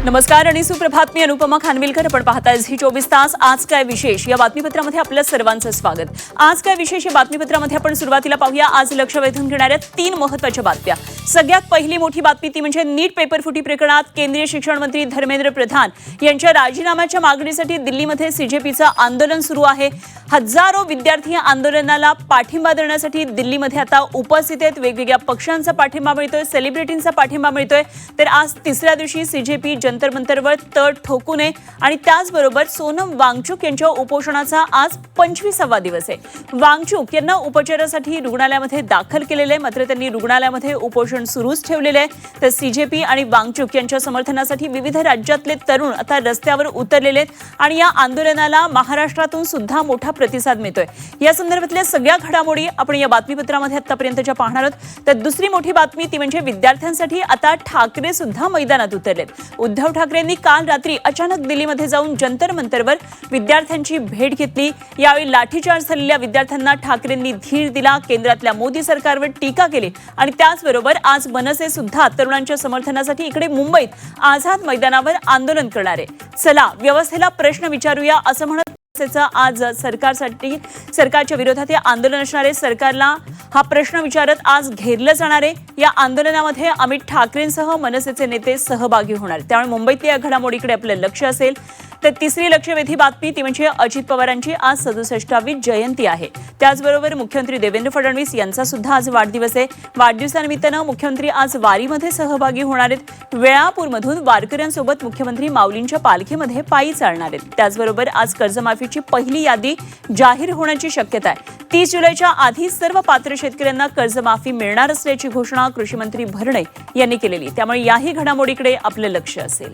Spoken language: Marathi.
नमस्कार आणि सुप्रभात. मी अनुपमा खानविलकर. आपण पाहताय झी 24 तास. आज काय विशेष या बातमीपत्रामध्ये आपल्या सर्वांचं स्वागत. आज काय विशेष या बातमीपत्रामध्ये आपण सुरुवातीला पाहूया आज लक्ष वेधून घेणाऱ्या 3 महत्त्वाच्या बातम्या. सगळ्यात पहिली मोठी बातमी ती म्हणजे नीट पेपर फुटी प्रकरणात केंद्रीय शिक्षण मंत्री धर्मेंद्र प्रधान यांच्या राजीनाम्याच्या मागणीसाठी दिल्लीमध्ये सीजेपीचं आंदोलन सुरू आहे. हजारो विद्यार्थी आंदोलनाला पाठिंबा देण्यासाठी दिल्लीमध्ये आता उपस्थित आहेत. वेगवेगळ्या पक्षांचा पाठिंबा मिळतोय, सेलिब्रिटींचा पाठिंबा मिळतोय. तर आज तिसऱ्या दिवशी सीजेपी जंतर मंतरवर तळ ठोकू नये आणि त्याचबरोबर सोनम वांगचुक यांच्या उपोषणाचा आज 25वा दिवस आहे. वांगचुक यांना उपचारासाठी रुग्णालयामध्ये दाखल केलेले आहे, मात्र त्यांनी रुग्णालयामध्ये उपोषण सुरूच ठेवलेले आहे. तर सीजेपी आणि वांगचुक यांच्या समर्थनासाठी विविध राज्यातले तरुण आता रस्त्यावर उतरलेले आहेत आणि या आंदोलनाला महाराष्ट्रातून सुद्धा मोठा प्रतिसाद मिळतोय. या संदर्भातल्या सगळ्या घडामोडी आपण या बातमीपत्रामध्ये आतापर्यंतच्या पाहणार आहोत. तर दुसरी मोठी बातमी ती म्हणजे विद्यार्थ्यांसाठी आता ठाकरे सुद्धा मैदानात उतरलेत. उद्धव ठाकरेंनी काल रात्री अचानक दिल्लीमध्ये जाऊन जंतर मंतरवर विद्यार्थ्यांची भेट घेतली. यावेळी लाठीचार्ज झालेल्या विद्यार्थ्यांना ठाकरेंनी धीर दिला, केंद्रातल्या मोदी सरकारवर टीका केली आणि त्याचबरोबर आज मनसे सुद्धा तरुणांच्या समर्थनासाठी इकडे मुंबईत आझाद मैदानावर आंदोलन करणार आहे. चला व्यवस्थेला प्रश्न विचारूया असं म्हणत आज सरकारच्या विरोधात हे आंदोलन असणार आहे. सरकारला हा प्रश्न विचारत आज घेरलं जाणार आहे. या आंदोलनामध्ये अमित ठाकरेंसह मनसेचे नेते सहभागी होणार. त्यामुळे मुंबईतल्या या घडामोडीकडे आपलं लक्ष असेल. तर तिसरी लक्षवेधी बातमी ती म्हणजे अजित पवारांची आज 67वी जयंती आहे. त्याचबरोबर मुख्यमंत्री देवेंद्र फडणवीस यांचा सुद्धा आज वाढदिवस आहे. वाढदिवसानिमित्तानं मुख्यमंत्री आज वारीमध्ये सहभागी होणार आहेत. वेळापूरमधून वारकऱ्यांसोबत मुख्यमंत्री माऊलींच्या पालखीमध्ये पायी चालणार आहेत. त्याचबरोबर आज कर्जमाफीची पहिली यादी जाहीर होण्याची शक्यता आहे. 30 जुलैच्या आधी सर्व पात्र शेतकऱ्यांना कर्जमाफी मिळणार असल्याची घोषणा कृषी मंत्री भरणे यांनी केलेली. त्यामुळे याही घडामोडीकडे आपलं लक्ष असेल.